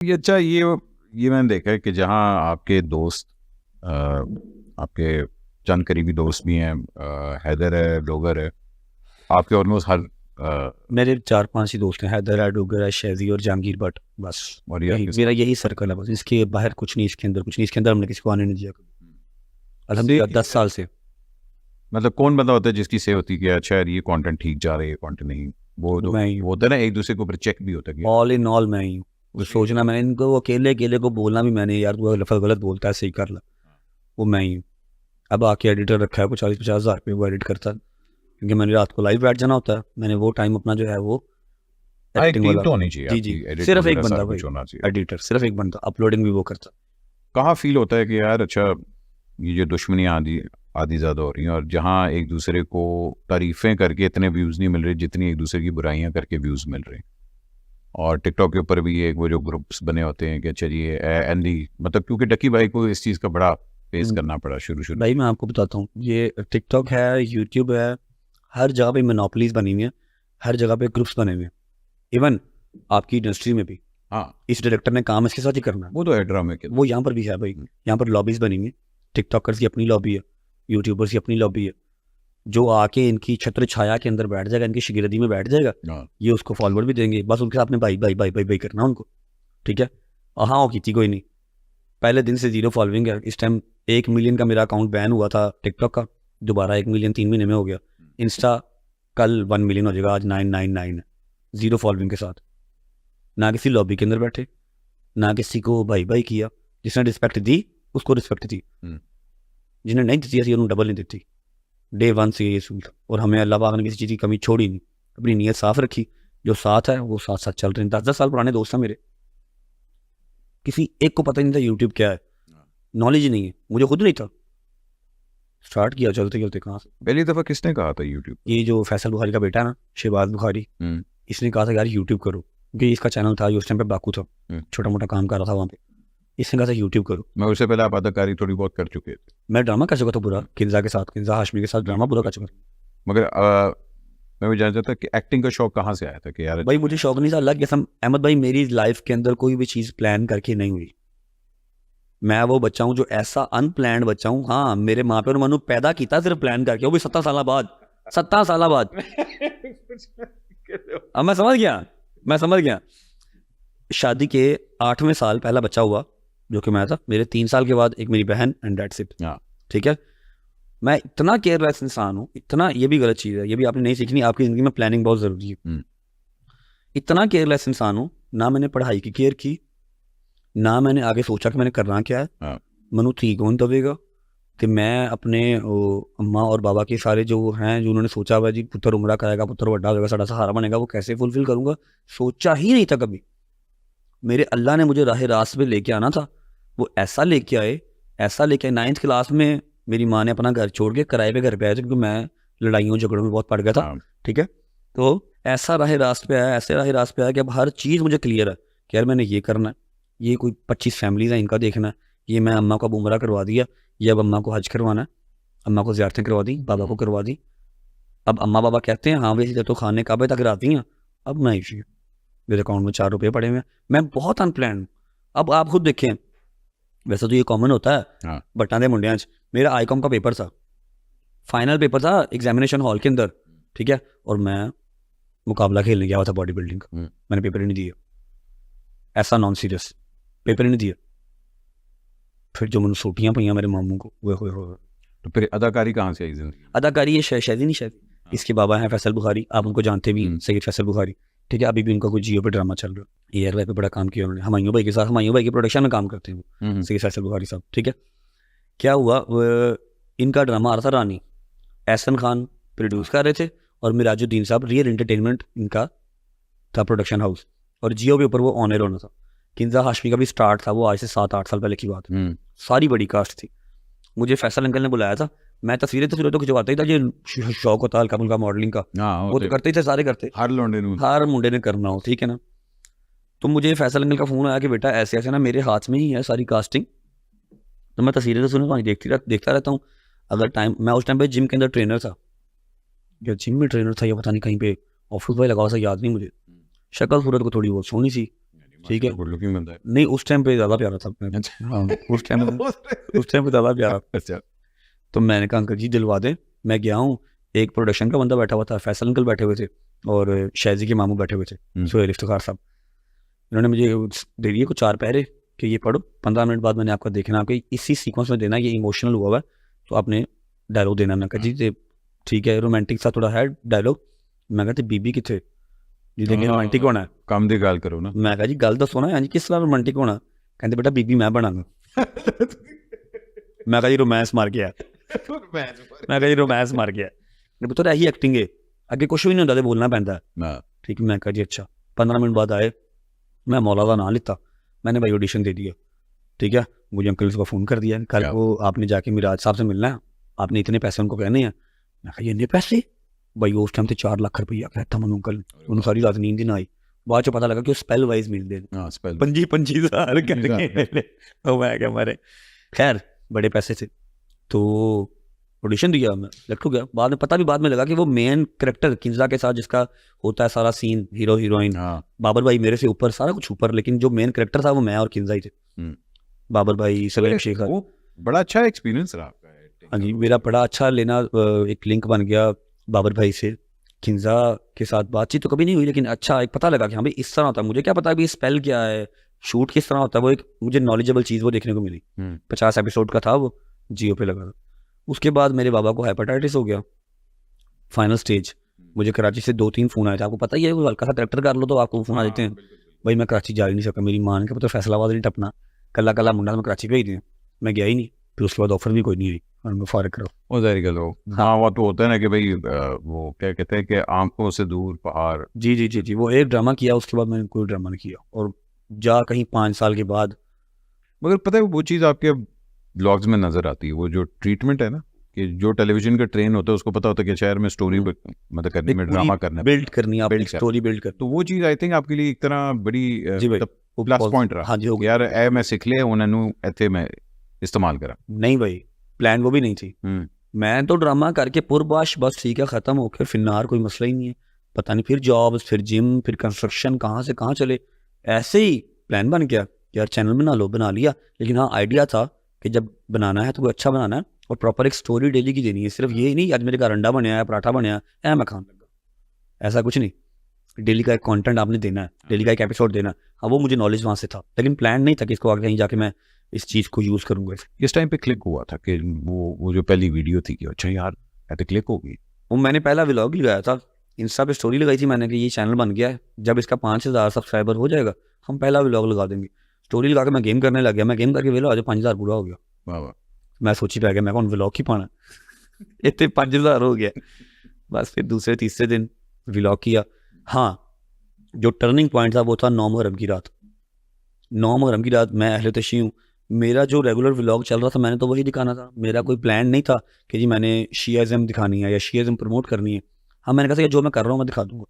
ये अच्छा ये मैंने देखा है कि जहाँ आपके दोस्त आपके चंद करीबी दोस्त भी हैं, हैदर है, डोगर है, आपके ऑलमोस्ट हर मेरे 4-5 ही दोस्त हैं, हैदर है, डोगर है, शेजी और जहांगीर भट्ट, बस और ये यही आपके मेरा साथ यही सर्कल है, बस इसके बाहर कुछ नहीं, इसके अंदर कुछ नहीं, इसके अंदर हमने किसी को आने नहीं दिया कभी, अल्हम्दुलिल्लाह 10 साल से। मतलब कौन बंदा होता है जिसकी से होती है कि अच्छा यार ये कंटेंट ठीक जा रहा है, ये कंटेंट नहीं? वो तो मैं ही वो होता है ना, एक दूसरे के ऊपर चेक भी होता है कि ऑल इन ऑल मैं ही हूँ। वो सोचना मैंने इनको, अकेले अकेले को बोलना भी मैंने, यार तू लफज गलत बोलता है, सही कर ला, वो मैं ही हूँ। अब आके एडिटर रखा है को 40-50 हज़ार रुपये वो एडिट करता है, क्योंकि मैंने रात को लाइव बैठ जाना होता है, मैंने वो टाइम अपना जो है वो हाँ, एक एडिटिंग टीम वाला। तो होनी चाहिए जी आपकी, जी, एडिट सिर्फ एक वगैरह बंदा सारा भाई, कुछ होना चाहिए। एडिटर सिर्फ एक बंदा, अपलोडिंग भी वो करता। कहाँ फील होता है कि यार अच्छा ये जो दुश्मनियाँ आदि आदि ज़्यादा हो रही हैं, और जहाँ एक दूसरे को तारीफ़ें करके इतने व्यूज़ नहीं मिल रहे जितनी एक दूसरे की बुराइयाँ करके व्यूज़ मिल रहे हैं। और टिकटॉक के ऊपर भी एक वो जो ग्रुप्स बने होते हैं कि अच्छा जी ये एंडी, मतलब क्योंकि डकी भाई को इस चीज़ का बड़ा फेस करना पड़ा शुरू भाई मैं आपको बताता हूँ, ये टिकटॉक है, यूट्यूब है, हर जगह पे मोनोपोलीज बनी हुई है, हर जगह पे ग्रुप्स बने हुए हैं। इवन आपकी इंडस्ट्री में भी हाँ, इस डायरेक्टर ने काम इसके साथ ही करना है, वो तो है ड्रामे के। वो यहाँ पर भी है भाई। यहाँ पर लॉबीज बनी हुई है, टिकटॉकर्स की अपनी लॉबी है, यूट्यूबर्स की अपनी लॉबी है। जो आके इनकी छत्र छाया के अंदर बैठ जाएगा, इनकी शिगिरदी में बैठ जाएगा, हाँ, ये उसको फॉरवर्ड भी देंगे, बस उनके साथ में भाई भाई भाई भाई भाई करना उनको, ठीक है। और हाँ, वो की कोई नहीं, पहले दिन से 0 फॉलोइंग है। इस टाइम 1 मिलियन का मेरा अकाउंट बैन हुआ था टिकटॉक का, दोबारा 1 मिलियन 3 महीने में हो गया। इंस्टा कल 1 मिलियन हो जाएगा, आज 999 है, 0 फॉलोइंग के साथ। ना किसी लॉबी के अंदर बैठे, ना किसी को भाई भाई किया, जिसने रिस्पेक्ट दी उसको रिस्पेक्ट दी, जिन्हें नहीं दी थी उन्होंने डबल नहीं दी। डे 1 से ये सूल था, और हमें अल्लाह पाक ने किसी चीज़ की कमी छोड़ी नहीं, अपनी नीयत साफ रखी, जो साथ है वो साथ साथ चल रहे हैं। 10-10 साल पुराने दोस्त हैं मेरे, किसी एक को पता ही नहीं था यूट्यूब क्या है, नॉलेज ही नहीं है, मुझे खुद नहीं था। स्टार्ट किया चलते चलते कहाँ से, पहली दफ़ा किसने कहा था यूट्यूब? ये जो फैसल बुखारी का बेटा है ना, शहबाज बुखारी, इसने कहा था यार यूट्यूब करो, क्योंकि इसका चैनल था, उस टाइम पे बाकू था, छोटा मोटा काम कर रहा था वहाँ पे। इसने कहा था यूट्यूब करो। मैं उससे पहले आप अदाकारी थोड़ी बहुत कर चुके थे। मैं ड्रामा कर चुका था पूरा, किन्जा के साथ, किन्जा हाशमी के साथ ड्रामा पूरा कर चुका था। मगर मैं भी जानना चाहता कि एक्टिंग का शौक कहाँ से आया था कि यार भाई मुझे शौक नहीं था, अल्लाह की कसम अहमद भाई, मेरी लाइफ के अंदर कोई भी चीज़ प्लान करके नहीं हुई। मैं वो बच्चा हूँ जो ऐसा अनप्लान्ड बच्चा हूँ। हाँ, मेरे माँ पे और मनु पैदा किया सिर्फ प्लान करके, वो भी 17 साल बाद, 17 साल बाद। अब मैं समझ गया। शादी के 8वें साल पहला बच्चा हुआ, जो कि मैं था। मेरे 3 साल के बाद एक मेरी बहन, एंड दैट्स इट। ठीक है, मैं इतना केयरलेस इंसान हूँ, इतना, ये भी गलत चीज़ है, ये भी आपने नहीं सीखनी, आपकी ज़िंदगी में प्लानिंग बहुत ज़रूरी है। इतना केयरलेस इंसान हूँ, ना मैंने पढ़ाई की केयर की, ना मैंने आगे सोचा कि मैंने करना क्या है। मनु थी कौन दबेगा कि मैं अपने अम्मा और बाबा के सारे जो हैं, जो उन्होंने सोचा हुआ जी पुत्र उमरा कराएगा, पुत्र बड़ा होगा, साड़ा सहारा बनेगा, वो कैसे फुलफिल करूंगा, सोचा ही नहीं था कभी। मेरे अल्लाह ने मुझे राह रास्त पे लेके आना था, वो ऐसा लेके आए, ऐसा लेके आए। 9th क्लास में मेरी माँ ने अपना घर छोड़ के किराए पे घर पे आया था, क्योंकि मैं लड़ाइयों झगड़ों में बहुत पड़ गया था। ठीक है, तो ऐसा राह रास्त पे आया, ऐसे राह रास्त पे आया कि अब हर चीज़ मुझे क्लियर है कि यार मैंने ये करना है, ये कोई 25 फैमिलीज हैं इनका देखना है, ये मैं अम्मा को अब उमरा करवा दिया, ये अब अम्मा को हज करवाना है, अम्मा को ज़ियारतें करवा दी, बाबा को करवा दी। अब अम्मा बाबा कहते हैं हाँ वैसे जब तो खाने काबे तक रहती हैं, अब नहीं चाहिए, मेरे अकाउंट में 4 रुपये पड़े हुए हैं। मैं बहुत अनप्लान हूँ। अब आप खुद देखें, वैसे तो ये कॉमन होता है बट्टा दे मुंडिया। मेरा आईकॉम का पेपर था, फाइनल पेपर था एग्जामिनेशन हॉल के अंदर, ठीक है, और मैं मुकाबला खेलने गया हुआ था बॉडी बिल्डिंग का, मैंने पेपर ही नहीं दिया, ऐसा नॉन सीरियस, पेपर ही नहीं दिया। फिर जो मैंने सोटियाँ पईयाँ मेरे मामू को, वो हो। तो फिर अदाकारी कहाँ से आई जिंदगी? अदाकारी ये शायद नहीं, शायद इसके बाबा हैं फैसल बुखारी, आप उनको जानते भी, सैयद फैसल बुखारी, ठीक है। अभी भी उनका कुछ जियो पे ड्रामा चल रहा है, एयर वाई पे बड़ा काम किया उन्होंने, हुमायूं भाई के साथ, हुमायूं भाई के प्रोडक्शन में काम करते हैं सैयद फैसल बुखारी साहब, ठीक है। क्या हुआ, इनका ड्रामा आ रहा था रानी, एहसन खान प्रोड्यूस कर रहे थे, और मिराजुद्दीन साहब, रियल एंटरटेनमेंट इनका था प्रोडक्शन हाउस, और जियो के ऊपर वो ऑन एयर होना था। किन्जा हाशमी का भी स्टार्ट था, वो आज से 7-8 साल पहले की बात, सारी बड़ी कास्ट थी। मुझे फैसल अंकल ने बुलाया था, मैं तस्वीरें तो खिंचवाता ही था, जो शौक होता हल्का फुल्का मॉडलिंग का, वो तो करते ही थे, सारे करते, हर मुंडे ने करना हो, ठीक है ना। तो मुझे फैसल अंकल का फोन आया कि बेटा ऐसे ऐसे ना मेरे हाथ में ही है सारी कास्टिंग, तो मैं तस्वीरें तो सुनता देखता रहता हूँ। अगर टाइम, मैं उस टाइम पे जिम के अंदर ट्रेनर था, या जिम में ट्रेनर था, या पता नहीं कहीं पे ऑफिस भाई लगा हुआ था, याद नहीं मुझे। शक्ल सूरत को थोड़ी बहुत सोनी सी, ठीक है, गुड लुकिंग बंदा है। नहीं उस टाइम पे ज़्यादा प्यारा था मैं। हाँ, उस टाइम पे ज़्यादा प्यारा। अच्छा तो मैंने कहा अंकल जी दिलवा दें। मैं गया हूँ, एक प्रोडक्शन का बंदा बैठा हुआ था, फैसल अंकल बैठे हुए थे और शाहजी के मामू बैठे हुए थे, सुहेल इफ्तिखार साहब। इन्होंने मुझे दे दिए कुछ 4 पैरे कि ये पढ़ो, 15 मिनट बाद मैंने आपका देखना, आपके इसी सीक्वेंस में देना, ये इमोशनल हुआ हुआ है तो आपने डायलॉग देना। मैं कहा जी ठीक है, रोमांटिक सा थोड़ा है डायलॉग। मैं कहते बीबी कितने जी, देखिए रोमांटिक होना है, काम दी गल करो ना। मैं कहा जी गल दसो ना, हाँ जी किस तरह रोमांटिक होना। कहते बेटा बीबी मैं बनांगा। मैं कहा जी रोमांस मार गया, मैं कहा जी रोमांस मार गया। पुत्र यही एक्टिंग है, अगे कुछ भी नहीं होता, बोलना पैंदा है। ठीक है, मैं कहा जी अच्छा। 15 मिनट बाद आए, मैं मौला का नाम लिता, मैंने भाई ऑडिशन दे दिया। ठीक है, मुझे अंकल को फ़ोन कर दिया, कल को आपने जाके मिराज साहब से मिलना है, आपने इतने पैसे उनको कहने हैं। मैं कहा ये इतने पैसे भाई, उस टाइम से 4 लाख रुपया कहता मैं अंकल, उन्होंने सारी रात नींद ही ना आई। बाद चो पता लगा कि स्पेल वाइज मिलते हैं 25,000 करके। तो मैं क्या मारे, खैर बड़े पैसे थे। तो ऑडिशन दिया, मैं सेलेक्ट हो गया। बाद में पता भी बाद में लगा कि वो मेन कैरेक्टर किंजा के साथ जिसका होता है सारा सीन, हीरो हीरोइन, बाबर भाई मेरे से ऊपर, सारा कुछ ऊपर, लेकिन जो मेन कैरेक्टर था वो मैं और किंजा ही थे। बाबर भाई, सलेम शेखर। वो बड़ा अच्छा एक्सपीरियंस रहा आपका। हाँ जी, मेरा बड़ा अच्छा लेना, एक लिंक बन गया बाबर भाई से। किंजा के साथ बातचीत तो कभी नहीं हुई, लेकिन अच्छा एक पता लगा कि हाँ भाई इस तरह होता है। मुझे क्या पता अभी स्पेल क्या है, शूट किस तरह होता है, वो एक मुझे नॉलेजेबल चीज़ वो देखने को मिली। 50 एपिसोड का था वो, जियो पे लगा था। उसके बाद मेरे बाबा को हेपेटाइटिस हो गया, फाइनल स्टेज। मुझे कराची से 2-3 फ़ोन आए थे, आपको पता ही है, हल्का सा करेक्टर कर लो तो आपको फ़ोन आ जाते हैं। भाई मैं कराची जा ही नहीं सका, मेरी माँ ने कहा तो फैसलाबाद नहीं टपना, कला मुंडा मैं कराची भेज दिया, मैं गया ही नहीं। फिर उसके बाद ऑफर भी कोई नहीं आई और मैं फारिग करो। वो जारी कर लो। हाँ, वो तो होता है ना कि भाई वो क्या कहते हैं कि आंखों से दूर पहाड़। जी जी जी जी, वो एक ड्रामा किया, उसके बाद मैंने कोई ड्रामा नहीं किया, और जा कहीं 5 साल के बाद। मगर पता है वो चीज़ आपके ब्लॉग्स में नज़र आती है, वो जो ट्रीटमेंट है ना, कि जो टेलीविजन का ट्रेन होता है उसको पता होता है कि शहर में स्टोरी मतलब करने में, ड्रामा करना, बिल्ड करनी, आप स्टोरी बिल्ड कर। तो वो चीज़ आई थिंक आपके लिए एक तरह बड़ी प्लस पॉइंट रहा। हाँ जी, यार ए मैं सीख लिया, उन्होंने ऐसे मैं इस्तेमाल करा। नहीं भाई, प्लान वो भी नहीं थी। मैं तो ड्रामा करके पुरबाश बस ठीक है, ख़त्म होकर फिर नार कोई मसला ही नहीं है, पता नहीं फिर जॉब, फिर जिम, फिर कंस्ट्रक्शन, कहाँ से कहाँ चले। ऐसे ही प्लान बन गया यार चैनल बना लो, बना लिया। लेकिन हाँ आइडिया था कि जब बनाना है तो कोई अच्छा बनाना है और प्रॉपर एक स्टोरी डेली की देनी है। सिर्फ ये नहीं आज मेरे घर अंडा बनया है, पराठा बनया है, मैं खाने लगा, ऐसा कुछ नहीं। डेली का एक कंटेंट आपने देना है, डेली का एक एपिसोड देना है। हाँ वो मुझे नॉलेज वहाँ से था, लेकिन प्लान नहीं था कि इसको आगे कहीं जाके मैं इस चीज़ को यूज़ करूँगा। इस टाइम पे क्लिक हुआ था कि वो जो पहली वीडियो थी कि अच्छा यार ऐसे क्लिक हो गई। वो मैंने पहला व्लॉग लगाया था, इंस्टा पे स्टोरी लगाई थी मैंने कि ये चैनल बन गया है, जब इसका 5000 सब्सक्राइबर हो जाएगा हम पहला व्लॉग लगा देंगे। स्टोरी लगा के मैं गेम करने लग गया, मैं गेम करके वेला आज 5000 पूरा हो गया। वाह, मैं सोची पै गया मैं कौन व्लॉग ही पाना इतने 5000 हो गया। बस फिर दूसरे तीसरे दिन व्लॉग किया। हाँ जो टर्निंग पॉइंट था वो था 9 मुहर्रम की रात। 9 मुहर्रम की रात मैं अहले तशी हूँ, मेरा जो रेगुलर व्लॉग चल रहा था मैंने तो वही दिखाना था। मेरा कोई प्लान नहीं था कि जी मैंने शियाज़म दिखानी है या शियाज़म प्रमोट करनी है। हाँ मैंने कहा जो मैं कर रहा हूँ मैं दिखा दूँगा।